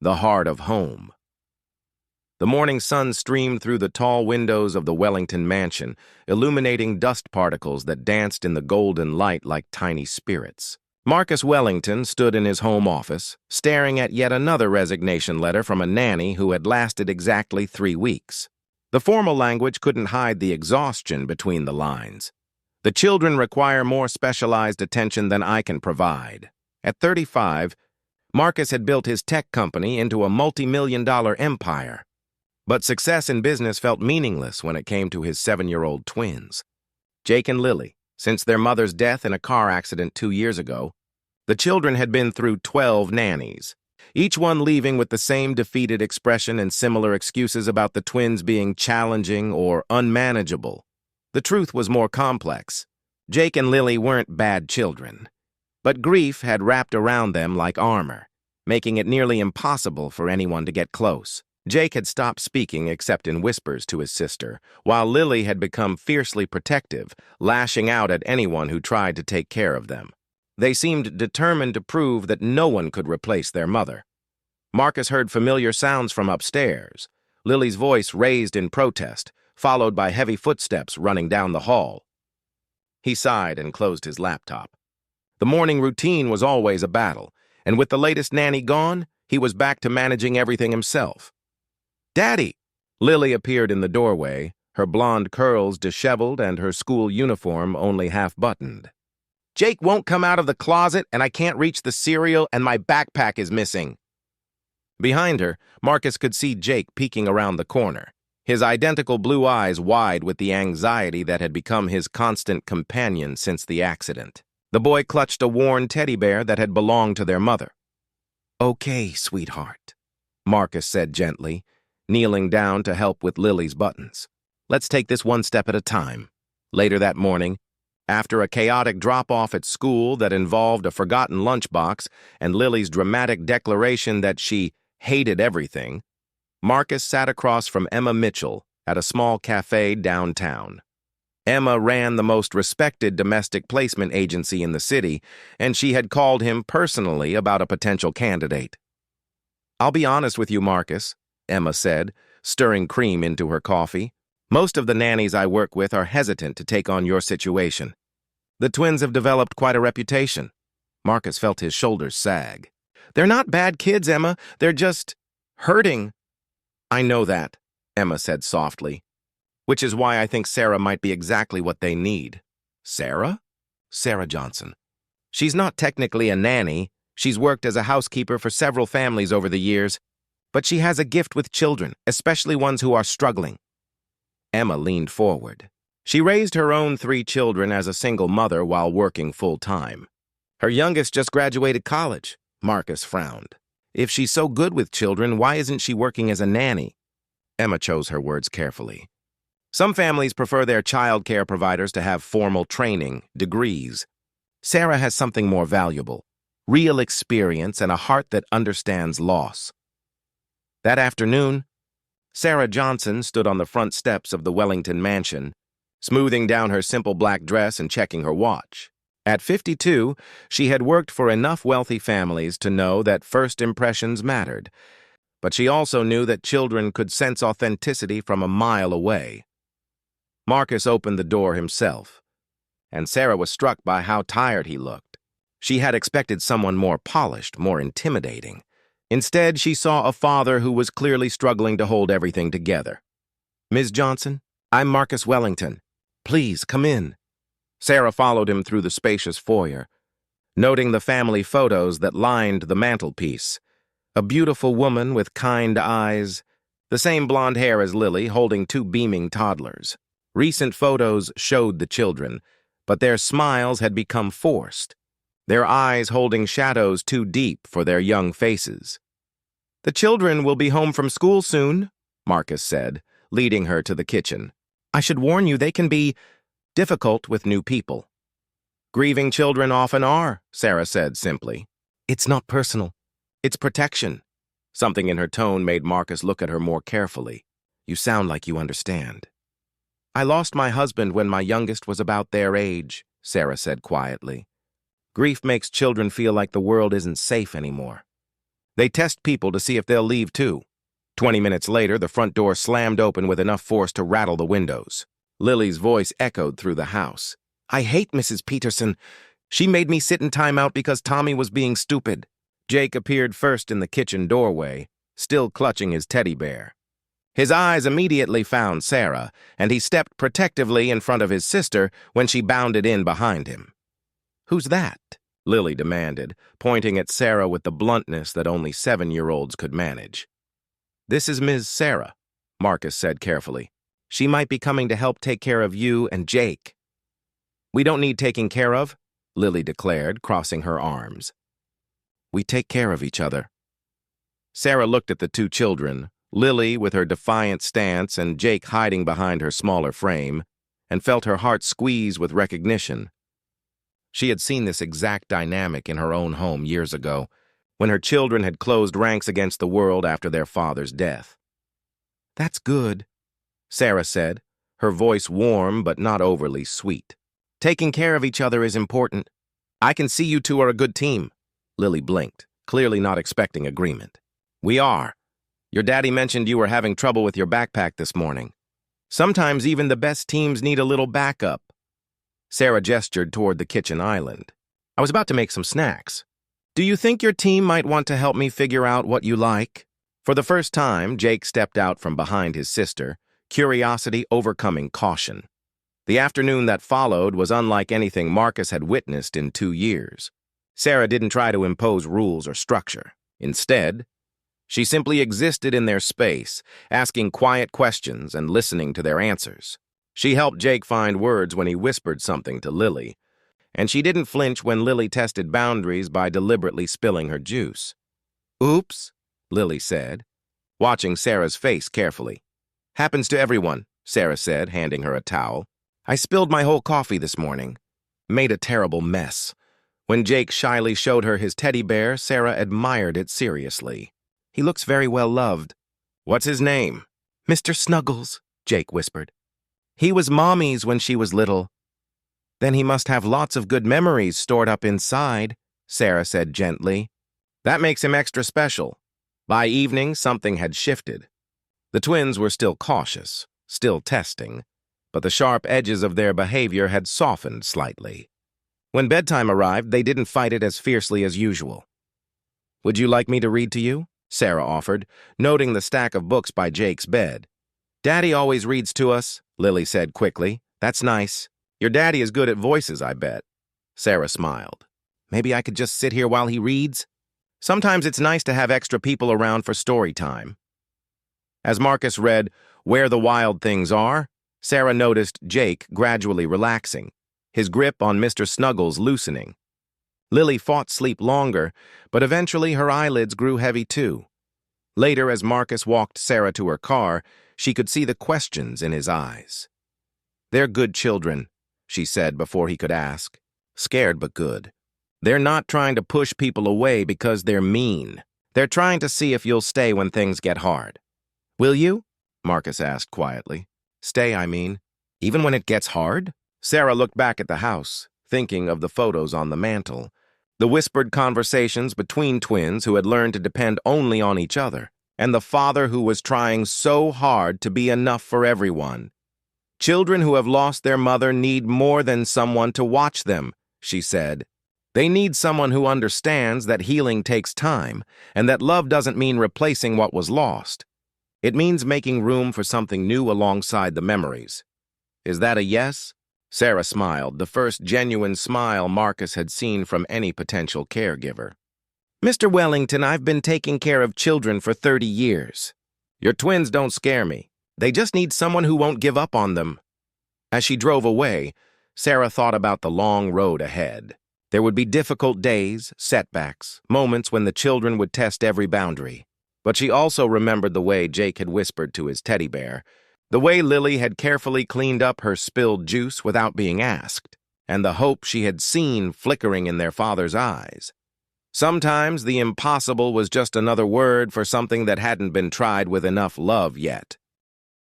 the heart of home. The morning sun streamed through the tall windows of the Wellington mansion, illuminating dust particles that danced in the golden light like tiny spirits. Marcus Wellington stood in his home office, staring at yet another resignation letter from a nanny who had lasted exactly 3 weeks. The formal language couldn't hide the exhaustion between the lines. The children require more specialized attention than I can provide. At 35, Marcus had built his tech company into a multi-million-dollar empire. But success in business felt meaningless when it came to his 7-year-old twins. Jake and Lily, since their mother's death in a car accident 2 years ago, the children had been through 12 nannies, each one leaving with the same defeated expression and similar excuses about the twins being challenging or unmanageable. The truth was more complex. Jake and Lily weren't bad children, but grief had wrapped around them like armor, making it nearly impossible for anyone to get close. Jake had stopped speaking except in whispers to his sister, while Lily had become fiercely protective, lashing out at anyone who tried to take care of them. They seemed determined to prove that no one could replace their mother. Marcus heard familiar sounds from upstairs, Lily's voice raised in protest, followed by heavy footsteps running down the hall. He sighed and closed his laptop. The morning routine was always a battle, and with the latest nanny gone, he was back to managing everything himself. "Daddy!" Lily appeared in the doorway, her blonde curls disheveled and her school uniform only half-buttoned. "Jake won't come out of the closet, and I can't reach the cereal, and my backpack is missing." Behind her, Marcus could see Jake peeking around the corner, his identical blue eyes wide with the anxiety that had become his constant companion since the accident. The boy clutched a worn teddy bear that had belonged to their mother. "Okay, sweetheart," Marcus said gently, kneeling down to help with Lily's buttons. "Let's take this one step at a time." Later that morning, after a chaotic drop-off at school that involved a forgotten lunchbox and Lily's dramatic declaration that she hated everything, Marcus sat across from Emma Mitchell at a small cafe downtown. Emma ran the most respected domestic placement agency in the city, and she had called him personally about a potential candidate. "I'll be honest with you, Marcus," Emma said, stirring cream into her coffee. "Most of the nannies I work with are hesitant to take on your situation. The twins have developed quite a reputation." Marcus felt his shoulders sag. "They're not bad kids, Emma. They're just hurting." "I know that," Emma said softly, "which is why I think Sarah might be exactly what they need." "Sarah?" "Sarah Johnson. She's not technically a nanny. She's worked as a housekeeper for several families over the years, but she has a gift with children, especially ones who are struggling." Emma leaned forward. She raised her own 3 children as a single mother while working full-time. "Her youngest just graduated college," Marcus frowned. "If she's so good with children, why isn't she working as a nanny?" Emma chose her words carefully. "Some families prefer their child care providers to have formal training, degrees. Sarah has something more valuable, real experience and a heart that understands loss." That afternoon, Sarah Johnson stood on the front steps of the Wellington mansion, smoothing down her simple black dress and checking her watch. At 52, she had worked for enough wealthy families to know that first impressions mattered, but she also knew that children could sense authenticity from a mile away. Marcus opened the door himself, and Sarah was struck by how tired he looked. She had expected someone more polished, more intimidating. Instead, she saw a father who was clearly struggling to hold everything together. "Ms. Johnson, I'm Marcus Wellington. Please, come in." Sarah followed him through the spacious foyer, noting the family photos that lined the mantelpiece. A beautiful woman with kind eyes, the same blonde hair as Lily, holding 2 beaming toddlers. Recent photos showed the children, but their smiles had become forced, their eyes holding shadows too deep for their young faces. "The children will be home from school soon," Marcus said, leading her to the kitchen. "I should warn you, they can be difficult with new people." "Grieving children often are," Sarah said simply. "It's not personal. It's protection." Something in her tone made Marcus look at her more carefully. "You sound like you understand." "I lost my husband when my youngest was about their age," Sarah said quietly. "Grief makes children feel like the world isn't safe anymore." They test people to see if they'll leave too. 20 minutes later, the front door slammed open with enough force to rattle the windows. Lily's voice echoed through the house. I hate Mrs. Peterson. She made me sit in timeout because Tommy was being stupid. Jake appeared first in the kitchen doorway, still clutching his teddy bear. His eyes immediately found Sarah, and he stepped protectively in front of his sister when she bounded in behind him. Who's that? Lily demanded, pointing at Sarah with the bluntness that only 7-year-olds could manage. This is Ms. Sarah, Marcus said carefully. She might be coming to help take care of you and Jake. We don't need taking care of, Lily declared, crossing her arms. We take care of each other. Sarah looked at the two children, Lily with her defiant stance and Jake hiding behind her smaller frame, and felt her heart squeeze with recognition. She had seen this exact dynamic in her own home years ago, when her children had closed ranks against the world after their father's death. That's good, Sarah said, her voice warm but not overly sweet. Taking care of each other is important. I can see you two are a good team. Lily blinked, clearly not expecting agreement. We are. Your daddy mentioned you were having trouble with your backpack this morning. Sometimes even the best teams need a little backup. Sarah gestured toward the kitchen island. I was about to make some snacks. Do you think your team might want to help me figure out what you like? For the first time, Jake stepped out from behind his sister, curiosity overcoming caution. The afternoon that followed was unlike anything Marcus had witnessed in 2 years. Sarah didn't try to impose rules or structure. Instead, she simply existed in their space, asking quiet questions and listening to their answers. She helped Jake find words when he whispered something to Lily, and she didn't flinch when Lily tested boundaries by deliberately spilling her juice. Oops, Lily said, watching Sarah's face carefully. Happens to everyone, Sarah said, handing her a towel. I spilled my whole coffee this morning. Made a terrible mess. When Jake shyly showed her his teddy bear, Sarah admired it seriously. He looks very well loved. What's his name? Mr. Snuggles, Jake whispered. He was Mommy's when she was little. Then he must have lots of good memories stored up inside, Sarah said gently. That makes him extra special. By evening, something had shifted. The twins were still cautious, still testing, but the sharp edges of their behavior had softened slightly. When bedtime arrived, they didn't fight it as fiercely as usual. Would you like me to read to you? Sarah offered, noting the stack of books by Jake's bed. Daddy always reads to us, Lily said quickly. That's nice. Your daddy is good at voices, I bet. Sarah smiled. Maybe I could just sit here while he reads? Sometimes it's nice to have extra people around for story time. As Marcus read Where the Wild Things Are, Sarah noticed Jake gradually relaxing, his grip on Mr. Snuggles loosening. Lily fought sleep longer, but eventually her eyelids grew heavy too. Later, as Marcus walked Sarah to her car, she could see the questions in his eyes. They're good children, she said before he could ask. Scared but good. They're not trying to push people away because they're mean. They're trying to see if you'll stay when things get hard. Will you? Marcus asked quietly. Stay, I mean. Even when it gets hard? Sarah looked back at the house, thinking of the photos on the mantel, the whispered conversations between twins who had learned to depend only on each other, and the father who was trying so hard to be enough for everyone. Children who have lost their mother need more than someone to watch them, she said. They need someone who understands that healing takes time, and that love doesn't mean replacing what was lost. It means making room for something new alongside the memories. Is that a yes? Sarah smiled, the first genuine smile Marcus had seen from any potential caregiver. Mr. Wellington, I've been taking care of children for 30 years. Your twins don't scare me. They just need someone who won't give up on them. As she drove away, Sarah thought about the long road ahead. There would be difficult days, setbacks, moments when the children would test every boundary. But she also remembered the way Jake had whispered to his teddy bear, the way Lily had carefully cleaned up her spilled juice without being asked, and the hope she had seen flickering in their father's eyes. Sometimes the impossible was just another word for something that hadn't been tried with enough love yet.